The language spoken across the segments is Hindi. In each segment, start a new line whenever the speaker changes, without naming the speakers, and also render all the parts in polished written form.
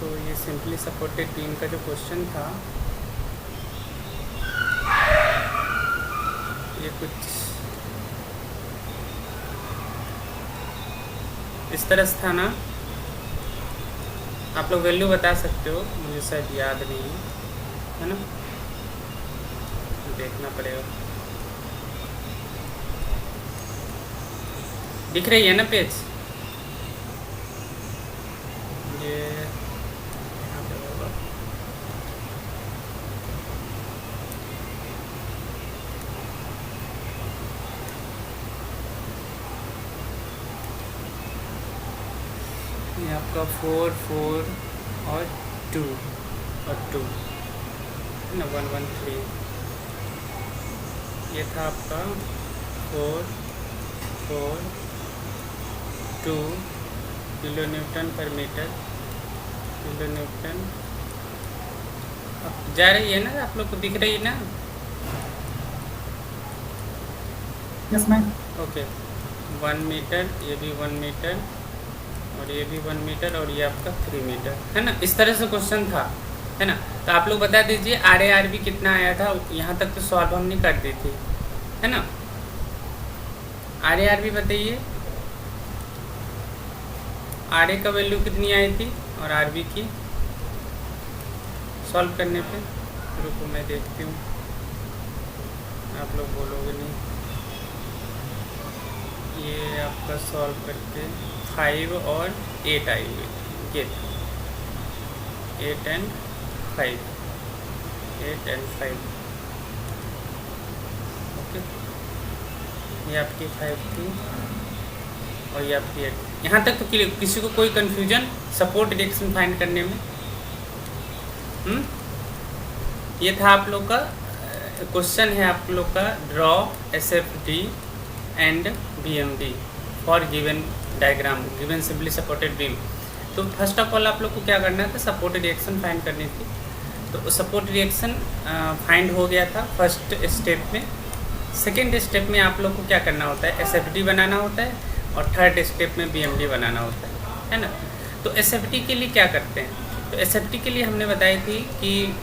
तो ये सिंपली सपोर्टेड बीम का जो क्वेश्चन था ये कुछ इस तरह से था ना। आप लोग वैल्यू बता सकते हो, मुझे शायद याद नहीं है ना, देखना पड़ेगा। दिख रही है ना पेज? ये यहाँ पे होगा। ये आपका 4 4 और 2 और 2 है ना, 1 1 3। ये था आपका 4 4 2 किलो न्यूटन पर मीटर, किलो न्यूटन। अब जा रही है ना, आप लोग को दिख रही है ना?
Yes ma'am.
ओके, 1 मीटर, ये भी 1 मीटर और ये भी 1 मीटर और ये आपका 3 मीटर है ना। इस तरह से क्वेश्चन था, है ना। तो आप लोग बता दीजिए आर ए आर बी कितना आया था। यहाँ तक तो सॉल्व हमने कर दी थी, है ना। आर ए आर बी बताइए, आर ए का वैल्यू कितनी आई थी और आर बी की सॉल्व करने पे। रुको मैं देखती हूँ, आप लोग बोलोगे नहीं। ये आपका सॉल्व करके 5 और 8 आई हुई थी, ये 8 एंड 5, 8 एंड 5। ओके, ये आपकी 5 थी और ये आपकी 8। यहाँ तक तो किसी को कोई कंफ्यूजन सपोर्ट रिएक्शन फाइंड करने में? ये था आप लोग का क्वेश्चन है, आप लोग का draw S F D and B M D for given diagram, given simply supported beam. तो फर्स्ट ऑफ ऑल आप लोग को क्या करना था, सपोर्ट रिएक्शन फाइंड करनी थी। तो सपोर्ट रिएक्शन फाइंड हो गया था फर्स्ट स्टेप में। सेकेंड स्टेप में आप लोग को क्या करना होता है, एस एफ डी बनाना होता है और थर्ड स्टेप में बी एम डी बनाना होता है ना। तो एस एफ डी के लिए क्या करते हैं, तो एस एफ डी के लिए हमने बताई थी कि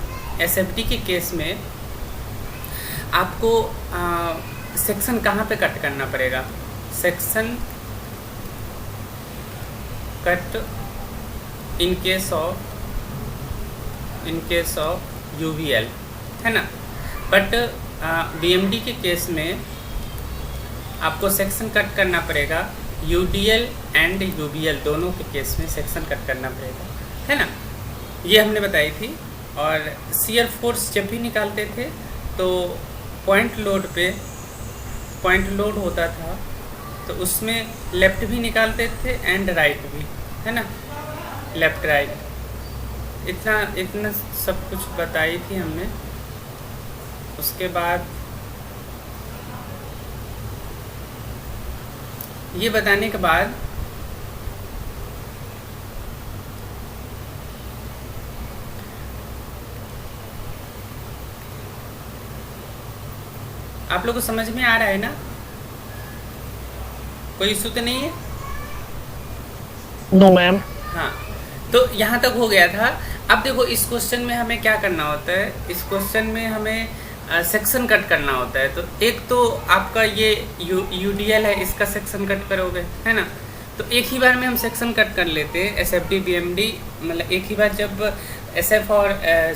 एस एफ डी के केस में आपको सेक्शन कहाँ पे कट करना पड़ेगा, section cut in case of UVL, है ना। बट बीएमडी के केस में आपको सेक्शन कट करना पड़ेगा यूडीएल एंड यूबीएल, दोनों के केस में सेक्शन कट करना पड़ेगा, है ना। ये हमने बताई थी। और शियर फोर्स जब भी निकालते थे तो पॉइंट लोड होता था, तो उसमें लेफ्ट भी निकालते थे एंड राइट भी, है ना, लेफ्ट राइट। इतना सब कुछ बताई थी हमने। उसके बाद ये बताने के बाद आप लोग को समझ में आ रहा है ना, कोई इशू तो नहीं है?
No ma'am.
हाँ, तो यहाँ तक हो गया था। अब देखो इस क्वेश्चन में हमें क्या करना होता है, इस क्वेश्चन में हमें सेक्शन कट करना होता है। तो एक तो आपका ये यूडीएल है, इसका सेक्शन कट करोगे, है ना। तो एक ही बार में हम सेक्शन कट कर लेते हैं, S F D B M D, मतलब एक ही बार जब एस एफ और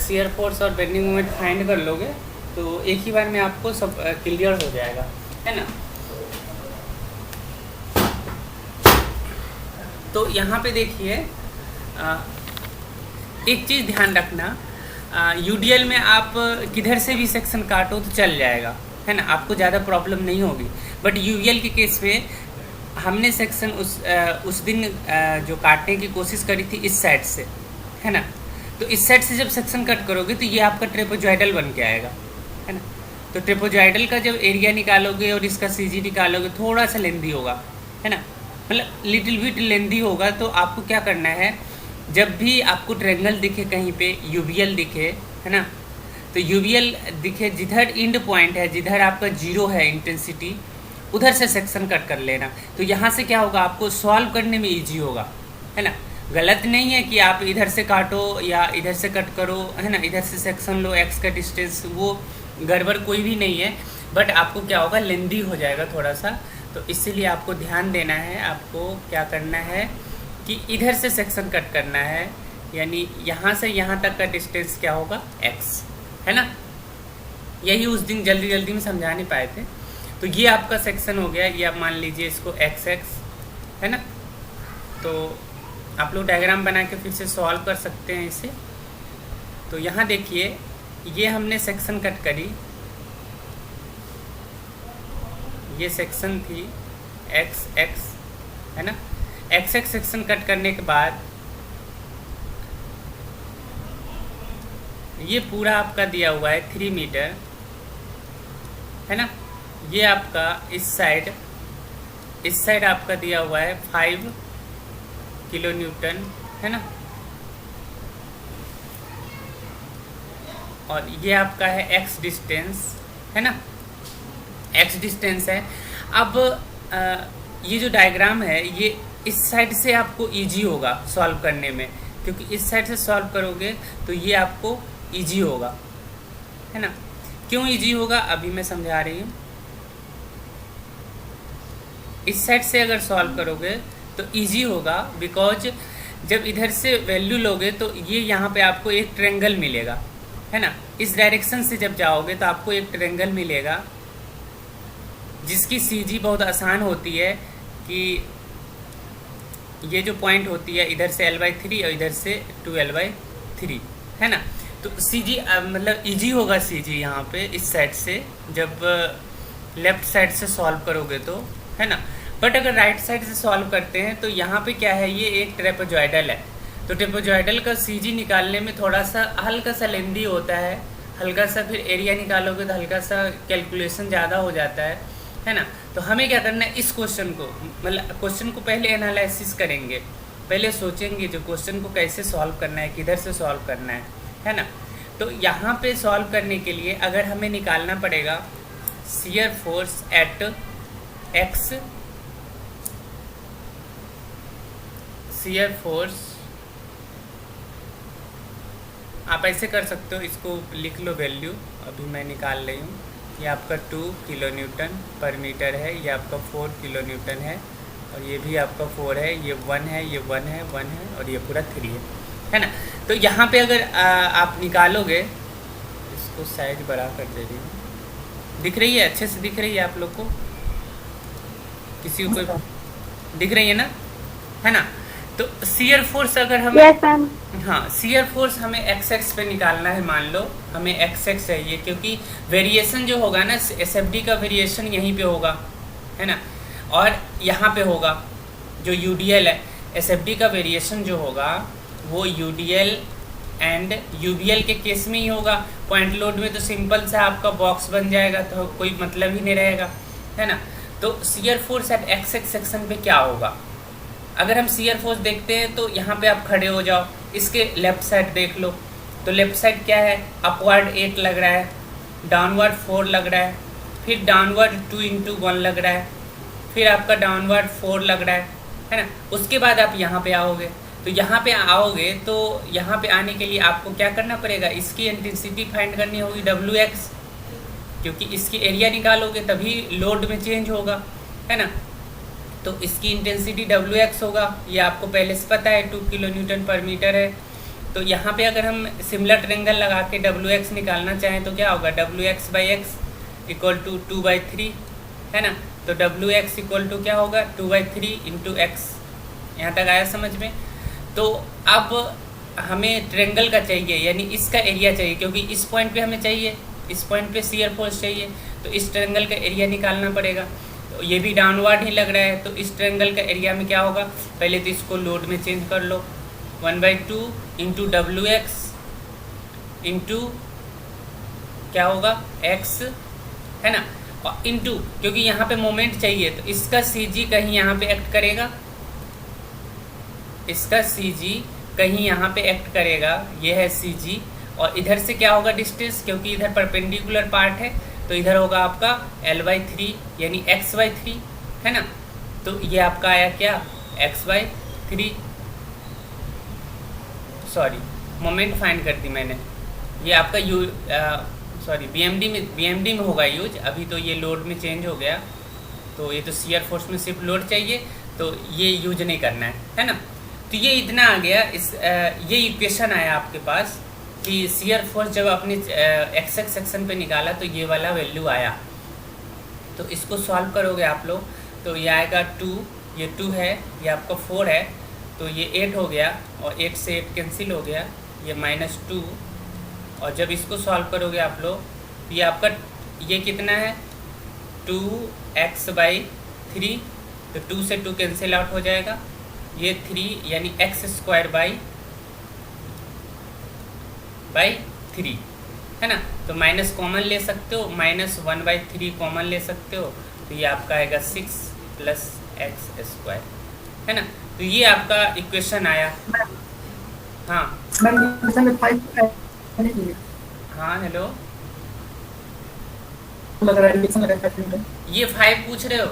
शियर फोर्स और बेंडिंग मोमेंट फाइंड कर लोगे तो एक ही बार में आपको सब क्लियर हो जाएगा, है ना। तो यहाँ पे देखिए एक चीज़ ध्यान रखना, यूडीएल में आप किधर से भी सेक्शन काटो तो चल जाएगा, है ना, आपको ज़्यादा प्रॉब्लम नहीं होगी। बट यूवीएल के केस में हमने सेक्शन उस दिन जो काटने की कोशिश करी थी इस साइड से, है ना। तो इस साइड से जब सेक्शन कट करोगे तो ये आपका ट्रेपेजॉइडल बन के आएगा, है ना। तो ट्रेपेजॉइडल का जब एरिया निकालोगे और इसका सीजी निकालोगे थोड़ा सा लेंदी होगा, है ना, मतलब लिटिल बिट लेंदी होगा। तो आपको क्या करना है, जब भी आपको ट्रायंगल दिखे कहीं पे यूवीएल दिखे, है ना, तो यूवीएल दिखे जिधर इंड पॉइंट है, जिधर आपका जीरो है इंटेंसिटी, उधर से सेक्शन कट कर लेना। तो यहाँ से क्या होगा, आपको सॉल्व करने में इजी होगा, है ना। गलत नहीं है कि आप इधर से काटो या इधर से कट करो, है ना, इधर से सेक्शन लो, एक्स का डिस्टेंस, वो गड़बड़ कोई भी नहीं है, बट आपको क्या होगा, लेंदी हो जाएगा थोड़ा सा। तो इसीलिए आपको ध्यान देना है, आपको क्या करना है कि इधर से सेक्शन कट करना है, यानी यहाँ से यहाँ तक का डिस्टेंस क्या होगा, एक्स, है ना। यही उस दिन जल्दी जल्दी में समझा नहीं पाए थे। तो ये आपका सेक्शन हो गया, ये आप मान लीजिए इसको एक्स एक्स, है ना। तो आप लोग डायग्राम बना के फिर से सॉल्व कर सकते हैं इसे। तो यहाँ देखिए, ये हमने सेक्शन कट करी, ये सेक्शन थी एक्स एक्स, है ना। एक्स एक्स सेक्शन कट करने के बाद ये पूरा आपका दिया हुआ है 3 मीटर, है ना। ये आपका इस साइड आपका दिया हुआ है 5 किलो न्यूटन, है ना। और ये आपका है एक्स डिस्टेंस, है ना, एक्स डिस्टेंस है। अब ये जो डायग्राम है, ये इस साइड से आपको इजी होगा सॉल्व करने में, क्योंकि इस साइड से सॉल्व करोगे तो ये आपको इजी होगा, है ना। क्यों इजी होगा अभी मैं समझा रही हूँ। इस साइड से अगर सॉल्व करोगे तो इजी होगा, बिकॉज जब इधर से वैल्यू लोगे तो ये यहाँ पे आपको एक ट्रायंगल मिलेगा, है ना। इस डायरेक्शन से जब जाओगे तो आपको एक ट्रायंगल मिलेगा जिसकी सीजी बहुत आसान होती है कि ये जो पॉइंट होती है, इधर से l/3 और इधर से 2l/3, है ना। तो सीजी मतलब इजी होगा सीजी यहाँ पे इस साइड से जब लेफ्ट साइड से सॉल्व करोगे तो, है ना। बट अगर राइट साइड से सॉल्व करते हैं तो यहाँ पे क्या है, ये एक ट्रेपेजॉइडल है। तो ट्रेपेजॉइडल का सीजी निकालने में थोड़ा सा हल्का सा लेंदी होता है, हल्का सा, फिर एरिया निकालोगे तो हल्का सा कैलकुलेशन ज़्यादा हो जाता है ना। तो हमें क्या करना है, इस क्वेश्चन को, मतलब क्वेश्चन को पहले एनालिसिस करेंगे, पहले सोचेंगे जो क्वेश्चन को कैसे सॉल्व करना है, किधर से सॉल्व करना है ना। तो यहाँ पे सॉल्व करने के लिए अगर हमें निकालना पड़ेगा shear force at x, shear force आप ऐसे कर सकते हो, इसको लिख लो वैल्यू, अभी मैं निकाल रही हूँ। ये आपका 2 किलो न्यूटन पर मीटर है, ये आपका 4 किलो न्यूटन है, और ये भी आपका 4 है, ये 1 है, ये 1 है, 1 है, और ये पूरा 3 है ना। तो यहाँ पे अगर आप निकालोगे, इसको साइज बड़ा कर दे रही हूँ, दिख रही है, अच्छे से दिख रही है आप लोग को, किसी को दिख रही है ना, है ना। तो शियर फोर्स अगर हमें हाँ, शियर फोर्स हमें एक्स एक्स पे निकालना है, मान लो हमें एक्स एक्स चाहिए, क्योंकि वेरिएशन जो होगा ना, एसएफडी का वेरिएशन यहीं पे होगा, है ना, और यहाँ पे होगा जो यूडीएल है। एसएफडी का वेरिएशन जो होगा वो यूडीएल एंड यूबीएल के केस में ही होगा। पॉइंट लोड में तो सिंपल सा आपका बॉक्स बन जाएगा, तो कोई मतलब ही नहीं रहेगा, है ना। तो shear force at x x section पे क्या होगा, अगर हम शियर फोर्स देखते हैं तो यहाँ पे आप खड़े हो जाओ, इसके लेफ्ट साइड देख लो, तो लेफ्ट साइड क्या है, अपवर्ड 8 लग रहा है, डाउनवर्ड 4 लग रहा है, फिर डाउनवर्ड 2/1 लग रहा है, फिर आपका डाउनवर्ड 4 लग रहा है ना। उसके बाद आप यहाँ पे आओगे, तो यहाँ पे आओगे तो यहाँ पे आने के लिए आपको क्या करना पड़ेगा, इसकी इंटेंसिटी फाइंड करनी होगी WX, क्योंकि इसकी एरिया निकालोगे तभी लोड में चेंज होगा, है ना। तो इसकी इंटेंसिटी WX होगा, ये आपको पहले से पता है, 2 किलो न्यूटन पर मीटर है। तो यहाँ पे अगर हम सिमिलर ट्रायंगल लगा के WX निकालना चाहें तो क्या होगा, WX/X = 2/3, है ना। तो WX = क्या होगा, 2/3 × X। यहाँ तक आया समझ में। तो अब हमें ट्रायंगल का चाहिए, यानी इसका एरिया चाहिए, क्योंकि इस पॉइंट पे हमें चाहिए, इस पॉइंट पे शियर फोर्स चाहिए, तो इस ट्रायंगल का एरिया निकालना पड़ेगा। तो ये भी डाउनवर्ड ही लग रहा है, तो इस ट्रायंगल का एरिया में क्या होगा, पहले तो इसको लोड में चेंज कर लो, 1/2 × WX इंटू क्या होगा, X, है ना, और इंटू, क्योंकि यहाँ पे मोमेंट चाहिए तो इसका CG कहीं यहाँ पे एक्ट करेगा, इसका CG कहीं यहाँ पे एक्ट करेगा, ये है CG, और इधर से क्या होगा डिस्टेंस, क्योंकि इधर परपेंडिकुलर पार्ट है, तो इधर होगा आपका L/3 यानी X/3, है ना। तो ये आपका आया क्या, X/3, सॉरी मोमेंट फाइंड कर दी मैंने, ये आपका बीएमडी में होगा यूज, अभी तो ये लोड में चेंज हो गया, तो ये तो शियर फोर्स में सिर्फ लोड चाहिए, तो ये यूज नहीं करना है ना। तो ये इतना आ गया, ये इक्वेशन आया आपके पास कि शियर फोर्स जब अपने एक्स सेक्शन पे निकाला तो ये वाला वैल्यू आया। तो इसको सॉल्व करोगे आप लोग तो ये आएगा 2, ये 2 है, ये आपका 4 है, तो ये 8 हो गया, और 8 से 8 कैंसिल हो गया, ये -2। और जब इसको सॉल्व करोगे आप लोग, ये आपका ये कितना है 2x/3, तो 2 से 2 कैंसिल आउट हो जाएगा, ये 3 यानी x² बाई 3 है ना। तो माइनस कॉमन ले सकते हो, -1/3 कॉमन ले सकते हो, तो ये आपका आएगा 6 + x² है ना। तो ये आपका इक्वेशन आया। हाँ हाँ हेलो, ये 5 पूछ रहे हो?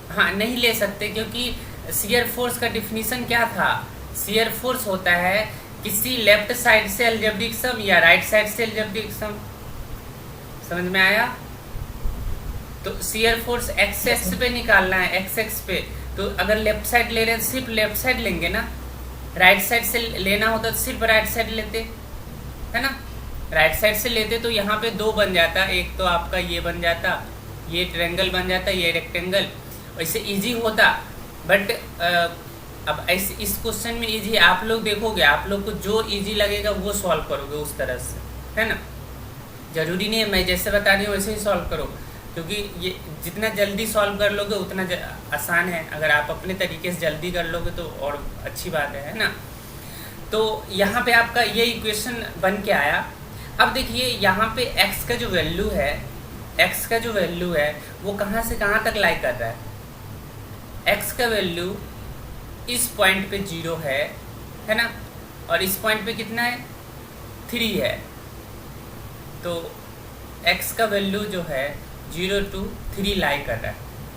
हाँ नहीं ले सकते, क्योंकि शियर फोर्स का डिफिनीशन क्या था, शियर फोर्स होता है किसी लेफ्ट साइड से अलजेब्रिक सम या राइट साइड से अलजेब्रिक सम, समझ में आया। तो शियर फोर्स एक्स पे निकालना है, एक्स पे, तो अगर लेफ्ट साइड ले रहे हैं सिर्फ लेफ्ट साइड लेंगे ना, राइट साइड से लेना होता तो सिर्फ राइट साइड लेते है ना। राइट साइड से लेते तो यहाँ पे 2 बन जाता, एक तो आपका ये बन जाता, ये ट्रायंगल बन जाता, ये रेक्टेंगल, वैसे इजी होता। बट अब ऐसे इस क्वेश्चन में इजी आप लोग देखोगे, आप लोग को जो इजी लगेगा वो सॉल्व करोगे उस तरह से, है ना। जरूरी नहीं है मैं जैसे बता रही हूँ वैसे ही सॉल्व करो, क्योंकि ये जितना जल्दी सॉल्व कर लोगे उतना आसान है, अगर आप अपने तरीके से जल्दी कर लोगे तो और अच्छी बात है ना। तो यहाँ पे आपका ये इक्वेशन बन के आया। अब देखिए यहाँ पे x का जो वैल्यू है, वो कहाँ से कहाँ तक लाई कर रहा है। x का वैल्यू इस पॉइंट पे 0 है ना, और इस पॉइंट पे कितना है 3 है, तो x का वैल्यू जो है 0 to 3 लाई कर रहा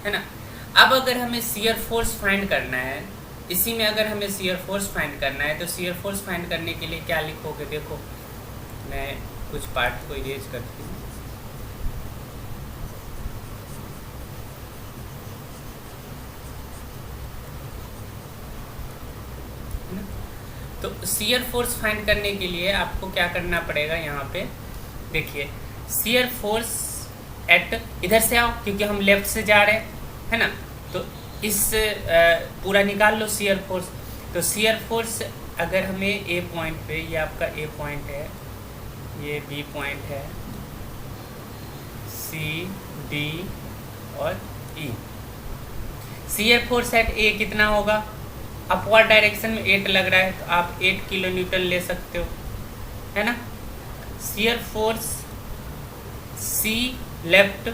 है ना। अब अगर हमें शियर फोर्स फाइंड करना है, इसी में अगर हमें शियर फोर्स फाइंड करना है, तो शियर फोर्स फाइंड करने के लिए क्या लिखोगे, देखो मैं कुछ पार्ट को इरेज करती हूँ। तो शियर फोर्स फाइंड करने के लिए आपको क्या करना पड़ेगा, यहाँ पे देखिए शियर फोर्स एट, इधर से आओ क्योंकि हम लेफ्ट से जा रहे हैं है ना, तो इस पूरा निकाल लो शियर फोर्स। तो शियर फोर्स अगर हमें ए पॉइंट पे, ये आपका ए पॉइंट है, ये बी पॉइंट है, सी डी और ई, शियर फोर्स एट ए कितना होगा, अपवर्ड डायरेक्शन में 8 लग रहा है, तो आप 8 किलो न्यूटन ले सकते हो, है ना। शियर फोर्स सी लेफ्ट,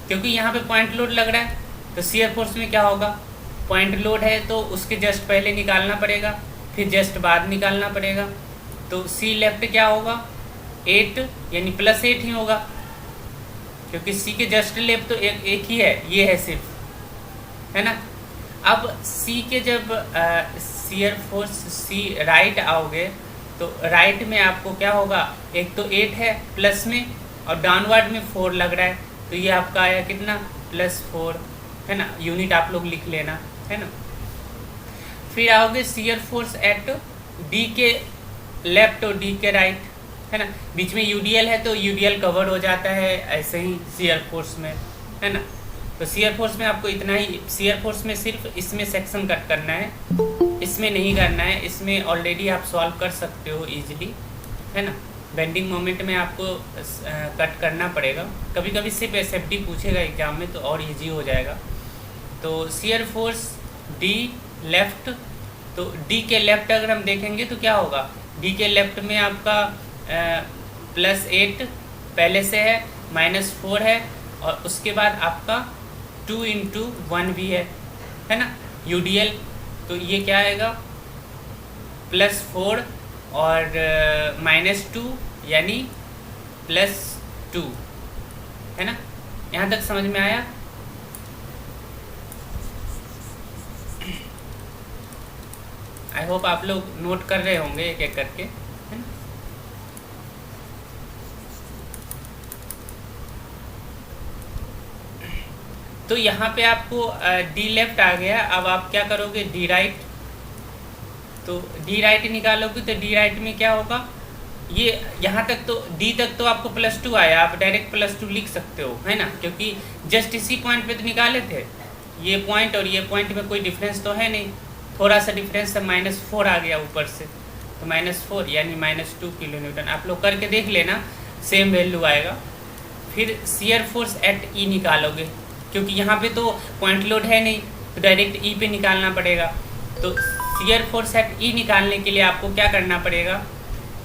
क्योंकि यहाँ पे पॉइंट लोड लग रहा है, तो शियर फोर्स में क्या होगा, पॉइंट लोड है तो उसके जस्ट पहले निकालना पड़ेगा, फिर जस्ट बाद निकालना पड़ेगा। तो सी लेफ्ट क्या होगा 8 यानी +8 ही होगा, क्योंकि सी के जस्ट लेफ्ट तो एक ही है, ये है सिर्फ, है ना। अब सी के जब शियर फोर्स सी राइट आओगे तो राइट में आपको क्या होगा, एक तो 8 है प्लस में और डाउनवर्ड में 4 लग रहा है, तो ये आपका आया कितना +4, है ना। यूनिट आप लोग लिख लेना, है ना। फिर आओगे शियर फोर्स एट डी के लेफ्ट और डी के राइट, है ना। बीच में यूडीएल है तो यूडीएल कवर हो जाता है ऐसे ही शियर फोर्स में, है ना। तो शियर फोर्स में आपको इतना ही, शियर फोर्स में सिर्फ इसमें सेक्शन कट करना है, इसमें नहीं करना है, इसमें ऑलरेडी आप सॉल्व कर सकते हो इजीली, है ना। बेंडिंग मोमेंट में आपको कट करना पड़ेगा, कभी कभी सिर्फ एसएफडी पूछेगा एग्जाम में तो और इजी हो जाएगा। तो शियर फोर्स डी लेफ्ट, तो डी के लेफ्ट अगर हम देखेंगे तो क्या होगा, डी के लेफ्ट में आपका +8 पहले से है, -4 है, और उसके बाद आपका 2 × 1 भी है ना यूडीएल, तो ये क्या आएगा +4 और -2 यानी +2, है ना। यहाँ तक समझ में आया। आई होप आप लोग नोट कर रहे होंगे एक एक करके, है ना। तो यहाँ पे आपको डी लेफ्ट आ गया। अब आप क्या करोगे, डी राइट। तो डी राइट निकालोगे तो डी राइट में क्या होगा, ये यहाँ तक तो डी तक तो आपको +2 आया, आप डायरेक्ट +2 लिख सकते हो, है ना, क्योंकि जस्ट इसी पॉइंट पे तो निकाले थे। ये पॉइंट और ये पॉइंट में कोई डिफरेंस तो है नहीं, थोड़ा सा डिफरेंस है, -4 आ गया ऊपर से, तो -4 यानी -2 किलोन्यूटन। आप लोग करके देख लेना, सेम वैल्यू आएगा। फिर शियर फोर्स एट ई निकालोगे, क्योंकि यहाँ पे तो पॉइंट लोड है नहीं, तो डायरेक्ट ई पे निकालना पड़ेगा। तो शियर फोर्स एट ई निकालने के लिए आपको क्या करना पड़ेगा,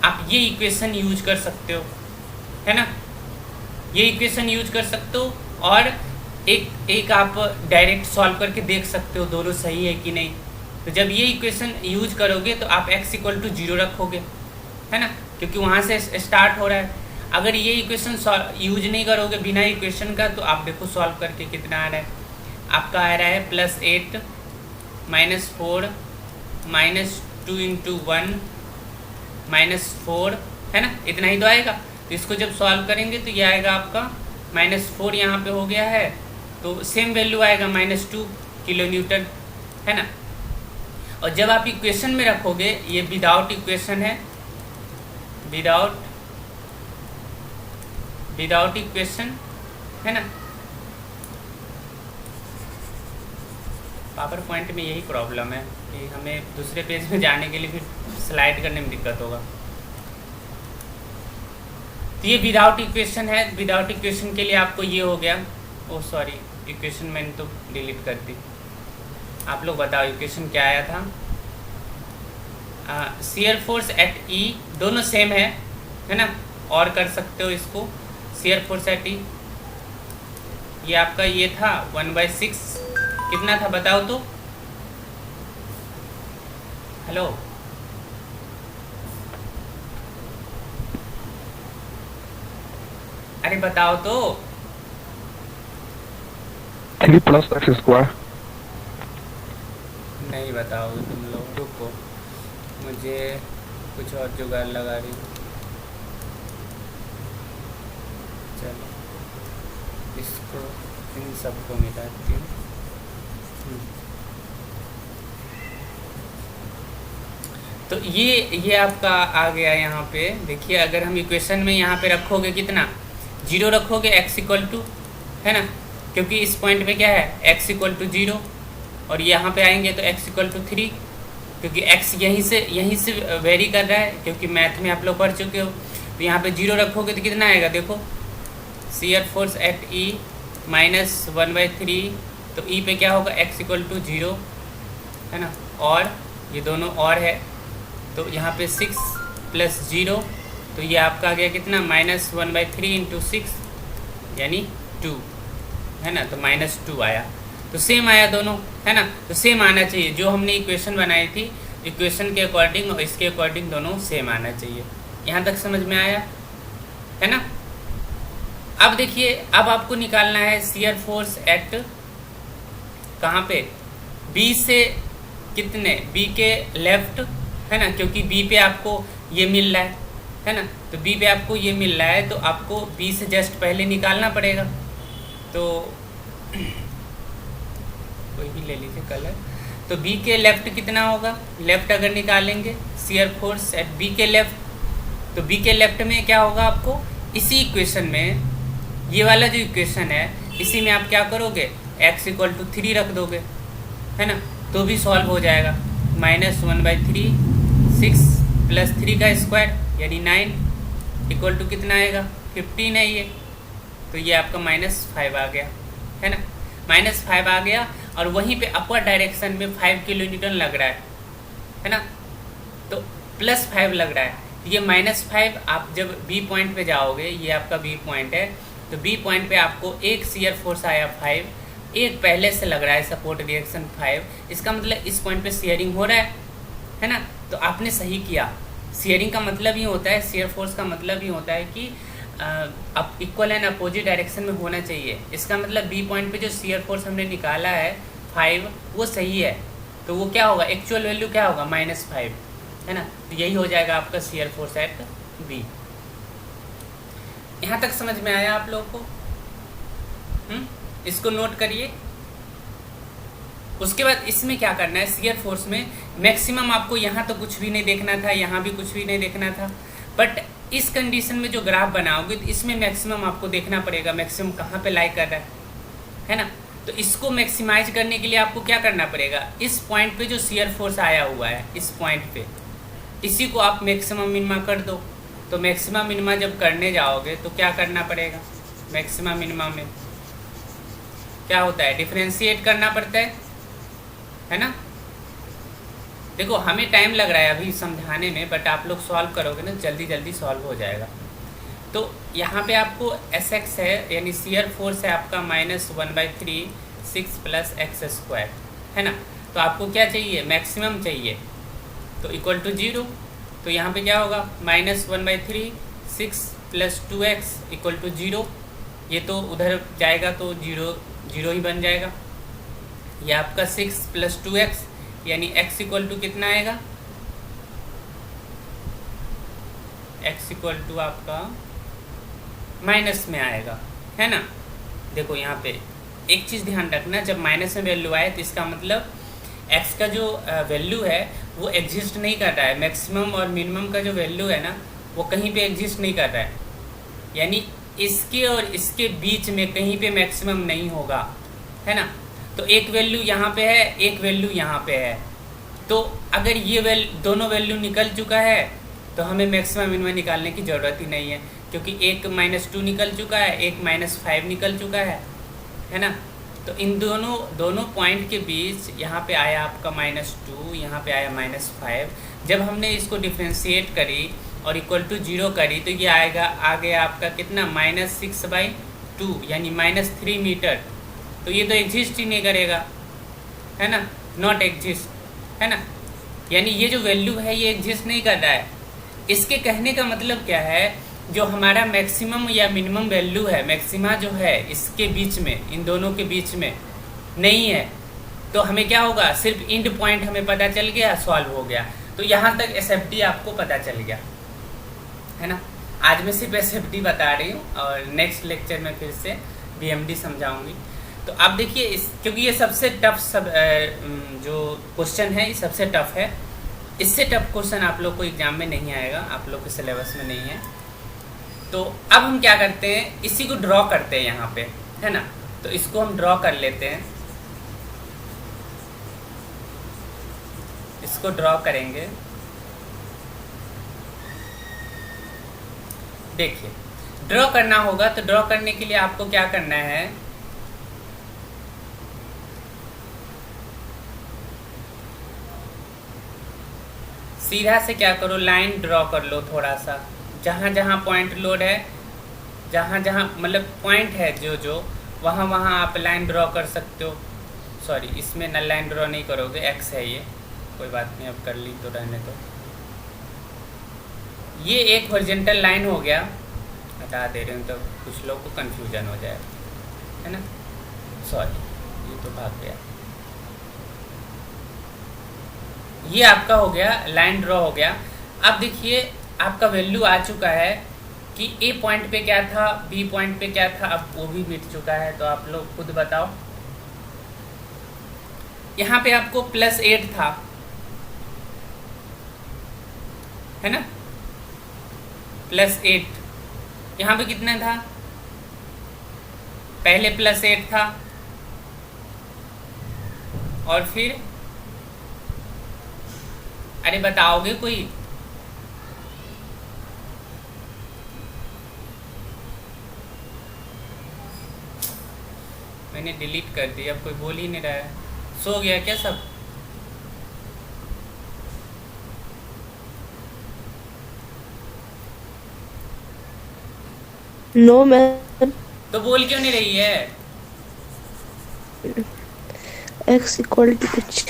आप ये इक्वेशन यूज कर सकते हो, है ना, ये इक्वेशन यूज कर सकते हो। और एक आप डायरेक्ट सॉल्व करके देख सकते हो दोनों सही है कि नहीं। तो जब ये इक्वेशन यूज करोगे तो आप x = 0 रखोगे, है ना, क्योंकि वहाँ से स्टार्ट हो रहा है। अगर ये इक्वेशन यूज नहीं करोगे बिना इक्वेशन का, तो आप देखो सॉल्व करके कितना आ रहा है, आपका आ रहा है +8 -4 -2 × 1 -4, है ना, इतना ही तो आएगा। तो इसको जब सॉल्व करेंगे तो ये आएगा आपका -4, यहाँ पे हो गया है, तो सेम वैल्यू आएगा -2 किलोन्यूटन, है ना। और जब आप इक्वेशन में रखोगे, ये विदाउट इक्वेशन है, विदाउट इक्वेशन, है ना। पावर पॉइंट में यही प्रॉब्लम है कि हमें दूसरे पेज में जाने के लिए फिर स्लाइड करने में दिक्कत होगा। तो ये विदाउट इक्वेशन है, विदाउट इक्वेशन के लिए आपको ये हो गया। ओ सॉरी, इक्वेशन मैंने तो डिलीट कर दी। आप लोग बताओ इक्वेशन क्या आया था। शियर फोर्स एट ई दोनों सेम है ना, और कर सकते हो इसको। शियर फोर्स एट ई ये आपका ये था 1/6, कितना था बताओ तो, हेलो, अरे बताओ तो।
3 + x²।
नहीं बताओगे तुम लोग, रुको, मुझे कुछ और जुगाड़ लगा रही हूँ। चलो इसको, इन सबको मिटाती हूँ। तो ये आपका आ गया यहाँ पे। देखिए, अगर हम इक्वेशन में यहाँ पे रखोगे कितना, 0 रखोगे, x = है ना, क्योंकि इस पॉइंट पे क्या है, x = 0, और यहाँ पे आएंगे तो x = 3, क्योंकि x यहीं से वेरी कर रहा है, क्योंकि मैथ में आप लोग पढ़ चुके हो। तो यहाँ पे 0 रखोगे तो कितना आएगा, देखो, शियर फोर्स एट ई -1/3, तो ई पे क्या होगा, x = 0, है ना, और ये दोनों और है, तो यहाँ पे 6 + 0, तो ये आपका आ गया कितना, -1/3 × 6 यानी 2, है ना, तो -2 आया। तो सेम आया दोनों, है ना, तो सेम आना चाहिए। जो हमने इक्वेशन बनाई थी, इक्वेशन के अकॉर्डिंग और इसके अकॉर्डिंग दोनों सेम आना चाहिए। यहाँ तक समझ में आया, है ना। अब देखिए, अब आपको निकालना है शियर फोर्स एट कहाँ पे, बी से कितने, बी के लेफ्ट, है ना, क्योंकि बी पे आपको ये मिल रहा है ना, तो बी पे आपको ये मिल रहा है, तो आपको बी से जस्ट पहले निकालना पड़ेगा। तो कोई भी ले लीजिए कलर। तो बी के लेफ्ट कितना होगा, लेफ्ट अगर निकालेंगे शियर फोर्स एट बी के लेफ्ट, तो बी के लेफ्ट में क्या होगा, आपको इसी इक्वेशन में, ये वाला जो इक्वेशन है, इसी में आप क्या करोगे, x = 3 रख दोगे, है ना, तो भी सॉल्व हो जाएगा। -1/3, 6 + 3 का स्क्वायर यानी 9 = कितना आएगा, 15 है ये, तो ये आपका -5 आ गया, है ना, -5 आ गया। और वहीं पे अपर डायरेक्शन में 5 किलोन्यूटन लग रहा है ना, तो +5 लग रहा है। ये -5 आप जब बी पॉइंट पे जाओगे, ये आपका बी पॉइंट है, तो बी पॉइंट पे आपको एक शियर फोर्स आया 5, एक पहले से लग रहा है सपोर्ट रिएक्शन 5, इसका मतलब इस पॉइंट पे शेयरिंग हो रहा है ना, तो आपने सही किया। शेयरिंग का मतलब ही होता है, शेयर फोर्स का मतलब ही होता है कि अब इक्वल एंड अपोजिट डायरेक्शन में होना चाहिए। इसका मतलब बी पॉइंट पे जो शेयर फोर्स हमने निकाला है 5, वो सही है, तो वो क्या होगा, एक्चुअल वैल्यू क्या होगा -5, है ना। तो यही हो जाएगा आपका शियर फोर्स एट बी। यहाँ तक समझ में आया आप लोगों को? इसको नोट करिए। उसके बाद इसमें क्या करना है, शियर फोर्स में मैक्सिमम आपको यहाँ तो कुछ भी नहीं देखना था, यहाँ भी कुछ भी नहीं देखना था, बट इस कंडीशन में जो ग्राफ बनाओगे तो इसमें मैक्सिमम आपको देखना पड़ेगा, मैक्सिमम कहाँ पे लाई कर रहा है ना। तो इसको मैक्सिमाइज करने के लिए आपको क्या करना पड़ेगा, इस पॉइंट पे जो शियर फोर्स आया हुआ है इस पॉइंट पे, इसी को आप मैक्सिमम मिनिमा कर दो। तो मैक्सिमम मिनिमा जब करने जाओगे तो क्या करना पड़ेगा, मैक्सिमम मिनिमा में क्या होता है, डिफरेंशिएट करना पड़ता है ना। देखो हमें टाइम लग रहा है अभी समझाने में, बट आप लोग सॉल्व करोगे ना जल्दी जल्दी सॉल्व हो जाएगा। तो यहाँ पे आपको Sx है, यानी शियर फोर्स है आपका -1/3 6 + x², है ना। तो आपको क्या चाहिए, मैक्सिमम चाहिए, तो इक्वल टू 0। तो यहाँ पे क्या होगा, -1/3 6 + 2x = 0। ये तो उधर जाएगा तो 0 ही बन जाएगा। ये आपका 6 + 2x यानी x = कितना आएगा, x = आपका माइनस में आएगा, है ना। देखो यहाँ पे एक चीज़ ध्यान रखना, जब माइनस में वैल्यू आए तो इसका मतलब x का जो वैल्यू है वो एग्जिस्ट नहीं कर रहा है, मैक्सिमम और मिनिमम का जो वैल्यू है ना वो कहीं पे एग्जिस्ट नहीं कर रहा है, यानी इसके और इसके बीच में कहीं पे मैक्सिमम नहीं होगा, है ना। तो एक वैल्यू यहाँ पे है, एक वैल्यू यहाँ पे है, तो अगर ये दोनों वैल्यू निकल चुका है तो हमें मैक्सिमम मिनिमम निकालने की ज़रूरत ही नहीं है, क्योंकि एक -2 निकल चुका है, एक -5 निकल चुका है ना। तो इन दोनों पॉइंट के बीच यहाँ पे आया आपका -2, यहाँ पे आया -5। जब हमने इसको डिफ्रेंशिएट करी और इक्वल टू 0 करी तो ये आएगा, आ गया आपका कितना, -6/2 यानी -3 मीटर। तो ये तो एग्जिस्ट ही नहीं करेगा, है ना, नॉट एग्जिस्ट, है ना। यानी ये जो वैल्यू है ये एग्जिस्ट नहीं कर रहा है। इसके कहने का मतलब क्या है, जो हमारा मैक्सिमम या मिनिमम वैल्यू है, मैक्सिमा जो है इसके बीच में, इन दोनों के बीच में नहीं है, तो हमें क्या होगा, सिर्फ इंड पॉइंट हमें पता चल गया, सॉल्व हो गया। तो यहाँ तक SFD आपको पता चल गया, है ना। आज मैं सिर्फ SFD बता रही हूँ और नेक्स्ट लेक्चर में फिर से BMD समझाऊंगी। तो आप देखिए क्योंकि ये सबसे टफ जो क्वेश्चन है ये सबसे टफ है, इससे टफ क्वेश्चन आप लोग को एग्जाम में नहीं आएगा, आप लोग के सिलेबस में नहीं है। तो अब हम क्या करते हैं, इसी को ड्रॉ करते हैं यहाँ पे, है ना। तो इसको हम ड्रॉ कर लेते हैं, इसको ड्रॉ करेंगे। देखिए ड्रॉ करना होगा, तो ड्रॉ करने के लिए आपको क्या करना है, सीधा से क्या करो, लाइन ड्रॉ कर लो थोड़ा सा, जहाँ जहाँ पॉइंट लोड है, जहाँ जहाँ मतलब पॉइंट है जो वहाँ वहाँ आप लाइन ड्रॉ कर सकते हो। सॉरी, इसमें न लाइन ड्रॉ नहीं करोगे, एक्स है ये, कोई बात नहीं, अब कर ली तो रहने दो। ये एक हॉरिजॉन्टल लाइन हो गया, हटा दे रहे हूँ तो कुछ लोग को कन्फ्यूजन हो जाए, है ना। सॉरी, ये तो भाग गया। ये आपका हो गया, लाइन ड्रॉ हो गया। अब देखिए आपका वैल्यू आ चुका है कि ए पॉइंट पे क्या था, बी पॉइंट पे क्या था, अब वो भी मिट चुका है। तो आप लोग खुद बताओ, यहाँ पे आपको +8 था, है ना, +8। यहाँ पे कितना था, पहले +8 था और फिर, अरे बताओगे कोई, मैंने डिलीट कर दिया, अब कोई बोल ही नहीं रहा है। सो गया क्या सब?
No ma'am.
तो बोल क्यों नहीं रही है?
x = कुछ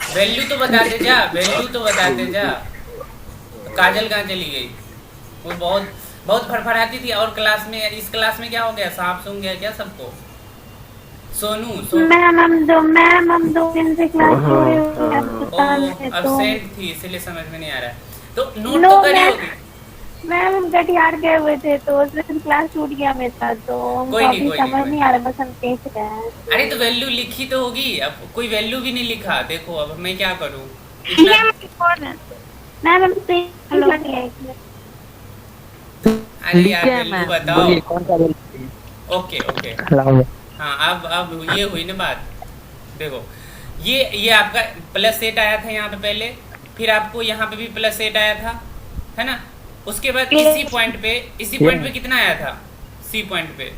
वैल्यू तो बताते जा, वैल्यू तो बताते जा। काजल कहाँ चली गई? वो बहुत फड़फड़ाती थी। और क्लास में, इस क्लास में क्या हो गया, सांप सूंघ गया क्या सबको?
मैम हम दो दिन से क्लास हो रही हूँ
अब्सेंट थी इसलिए समझ में नहीं आ रहा है, तो नोट
नो
तो करी
मैम,
होगी।
मैम हम कटिहार गए हुए थे तो उस दिन क्लास छूट गया मेरा, तो हमको
कोई नहीं,
अभी
कोई नहीं,
समझ
कोई
नहीं आ रहा, बस हम देख रहे हैं।
अरे तो वैल्यू लिखी तो होगी, अब कोई वैल्यू भी नहीं लिखा, देखो अब मैं क्या करूँ
मैम हम स्क्रीन लिया।
अरे यार वैल्यू बताओ।
बोलिए कौन सा बोल
ओके ओके,
रहा
हाँ अब ये हुई ना बात। देखो ये आपका +8 आया था यहाँ पे पहले, फिर आपको यहाँ पे भी +8 आया था, है ना। उसके बाद इसी पॉइंट पे कितना आया था, सी पॉइंट पे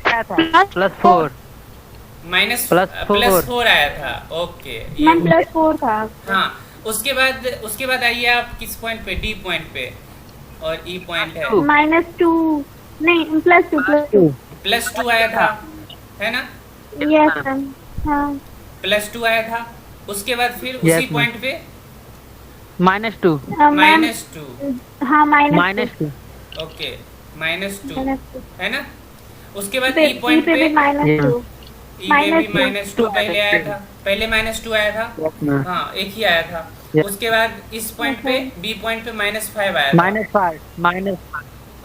+4
-+4 आया था। ओके
मैम +4 था।
हाँ, उसके बाद आइए आप किस पॉइंट पे, डी पॉइंट पे, और ई पॉइंट है
-2 नहीं +2
+2 आया था, है ना।
यस मैम, हाँ
+2 आया था। उसके बाद फिर
Yes,
उसी पॉइंट पे
-2
मैम,
-2।
हाँ
-2
ओके -2
-2
है ना। उसके बाद
पे
ई पॉइंट पे,
भी -2
ई पे भी
-2
-2 पहले आया था, पहले -2 आया था, हाँ एक ही आया था।
Yes.
उसके बाद इस पॉइंट पे, बी पॉइंट पे -5 आया था।
-5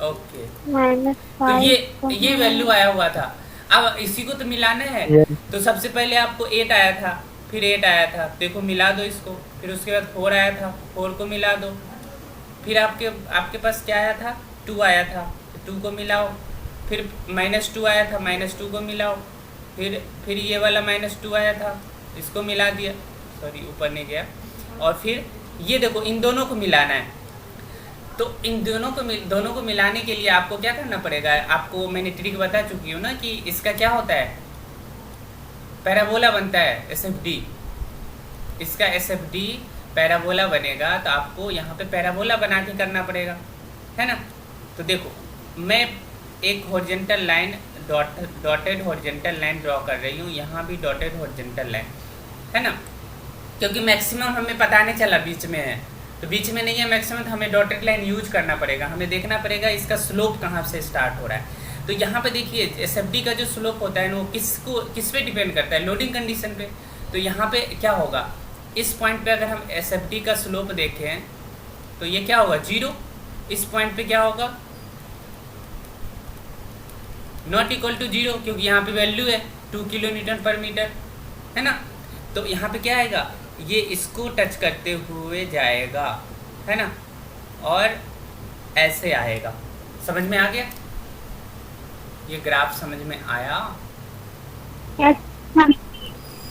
ओके,
-5
तो ये वैल्यू आया हुआ था। अब इसी को तो मिलाना है।
Yes.
तो सबसे पहले आपको 8 आया था, फिर 8 आया था, देखो मिला दो इसको। फिर उसके बाद 4 आया था, 4 को मिला दो। फिर आपके पास क्या आया था, 2 आया था, 2 को मिलाओ। फिर -2 आया था, -2 को मिलाओ। फिर ये वाला -2 आया था, इसको मिला दिया, सॉरी ऊपर नहीं गया। और फिर ये देखो इन दोनों को मिलाना है। तो इन दोनों को मिलाने के लिए आपको क्या करना पड़ेगा, आपको मैंने ट्रिक बता चुकी हूँ ना कि इसका क्या होता है, पैराबोला बनता है, SFD। इसका SFD पैराबोला बनेगा, तो आपको यहाँ पे पैराबोला बना के करना पड़ेगा, है ना। तो देखो मैं एक horizontal line, dotted horizontal line draw कर रही हूँ, यहाँ भी डॉटेड हॉरिजॉन्टल लाइन, है ना। क्योंकि मैक्सिमम हमें पता नहीं चला बीच में है, तो बीच में नहीं है मैक्सिमम, तो हमें डॉटेड लाइन यूज करना पड़ेगा। हमें देखना पड़ेगा इसका स्लोप कहाँ से स्टार्ट हो रहा है। तो यहाँ पे देखिए SFD का जो स्लोप होता है वो किस पे डिपेंड करता है, लोडिंग कंडीशन पे। तो यहाँ पे क्या होगा, इस पॉइंट पे अगर हम SFD का स्लोप देखें तो ये क्या होगा, 0। इस पॉइंट पे क्या होगा, नॉट इक्वल टू 0, क्योंकि यहाँ पे वैल्यू है 2 kN/m, है ना। तो यहाँ पे क्या आएगा, ये इसको टच करते हुए जाएगा, है ना, और ऐसे आएगा। समझ में आ गया, ये ग्राफ समझ में आया,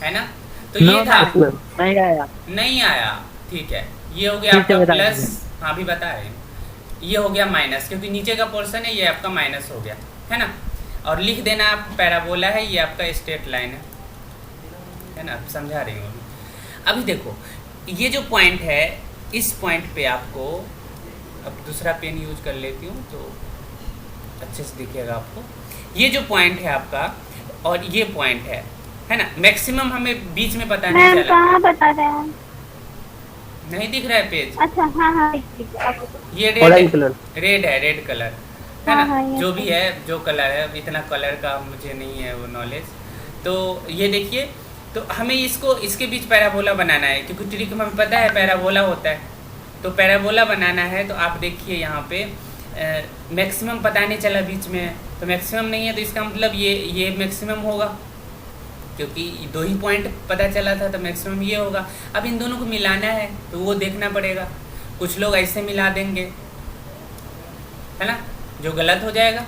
है ना। तो ये था, नहीं आया, ठीक है। ये हो गया आपका प्लस, हाँ भी बता रहे हैं। ये हो गया माइनस, क्योंकि नीचे का पोर्शन है, ये आपका माइनस हो गया, है ना। और लिख देना आप पैराबोला है, ये आपका स्ट्रेट लाइन है ना, समझा रही हूँ अभी। देखो ये जो पॉइंट है, इस पॉइंट पे आपको, अब दूसरा पेन यूज कर लेती हूँ तो अच्छे से दिखेगा आपको। ये जो पॉइंट है आपका और ये पॉइंट है ना, मैक्सिमम हमें बीच में पता नहीं चला।
कहाँ बता रहे हैं,
नहीं दिख रहा है पेज।
अच्छा हाँ
ये रेड है, रेड कलर है ना।
हाँ,
जो भी है, जो कलर है, इतना कलर का मुझे नहीं है वो नॉलेज। तो ये देखिए, तो हमें इसके बीच पैराबोला बनाना है, क्योंकि ट्रिक में हमें पता है पैराबोला होता है। तो पैराबोला बनाना है, तो आप देखिए यहाँ पे मैक्सिमम पता नहीं चला बीच में, तो मैक्सिमम नहीं है, तो इसका मतलब ये मैक्सिमम होगा, क्योंकि 2 ही पॉइंट पता चला था, तो मैक्सिमम ये होगा। अब इन दोनों को मिलाना है, तो वो देखना पड़ेगा। कुछ लोग ऐसे मिला देंगे, है ना, जो गलत हो जाएगा।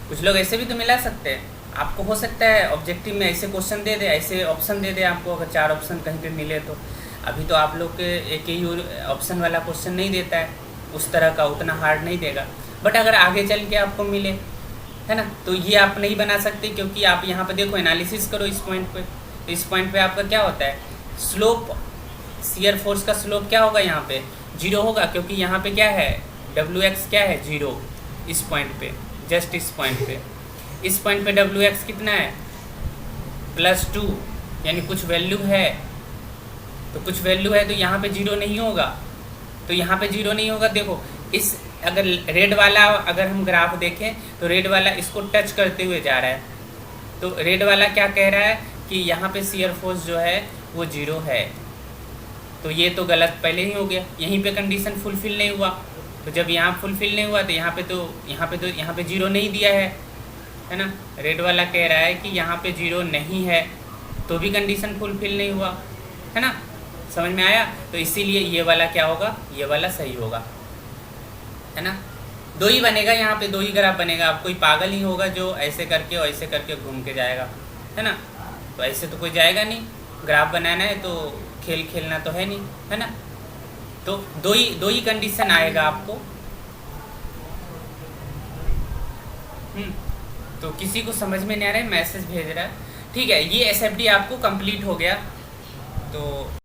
कुछ लोग ऐसे भी तो मिला सकते हैं। आपको हो सकता है ऑब्जेक्टिव में ऐसे क्वेश्चन दे दे, ऐसे ऑप्शन दे दे आपको, अगर 4 ऑप्शन कहीं पे मिले तो। अभी तो आप लोग के एक ही ऑप्शन वाला क्वेश्चन नहीं देता है, उस तरह का उतना हार्ड नहीं देगा। बट अगर आगे चल के आपको मिले, है ना, तो ये आप नहीं बना सकते, क्योंकि आप यहाँ पे देखो एनालिसिस करो इस पॉइंट पे। तो इस पॉइंट पे आपका क्या होता है, स्लोप, शियर फोर्स का स्लोप क्या होगा, यहाँ पे 0 होगा, क्योंकि यहाँ पे क्या है, WX क्या है, 0। इस पॉइंट पे, जस्ट इस पॉइंट पे, इस पॉइंट पे WX कितना है, +2, यानी कुछ वैल्यू है। तो कुछ वैल्यू है, तो यहाँ पे 0 नहीं होगा। तो यहाँ पे 0 नहीं होगा। देखो इस, अगर रेड वाला, अगर हम ग्राफ देखें तो रेड वाला इसको टच करते हुए जा रहा तो रेड वाला क्या कह रहा है कि यहाँ पे शियर फोर्स जो है वो 0 है, तो ये तो गलत पहले ही हो गया, यहीं पे कंडीशन फुलफिल नहीं हुआ। तो जब यहाँ फुलफिल नहीं हुआ तो यहाँ पे 0 नहीं दिया है ना। रेड वाला कह रहा है कि यहाँ पे 0 नहीं है तो भी कंडीशन फुलफिल नहीं हुआ, है ना। समझ में आया? तो इसीलिए ये वाला क्या होगा, ये वाला सही होगा, है ना। 2 ही बनेगा, यहाँ पे 2 ही ग्राफ बनेगा। अब कोई पागल ही होगा जो ऐसे करके और ऐसे करके घूम के जाएगा, है ना। तो ऐसे तो कोई जाएगा नहीं, ग्राफ बनाना है तो खेल खेलना तो है नहीं, है ना। तो 2 ही कंडीशन आएगा आपको। तो किसी को समझ में नहीं आ रहा है, मैसेज भेज रहा है, ठीक है। ये SFD आपको कंप्लीट हो गया। तो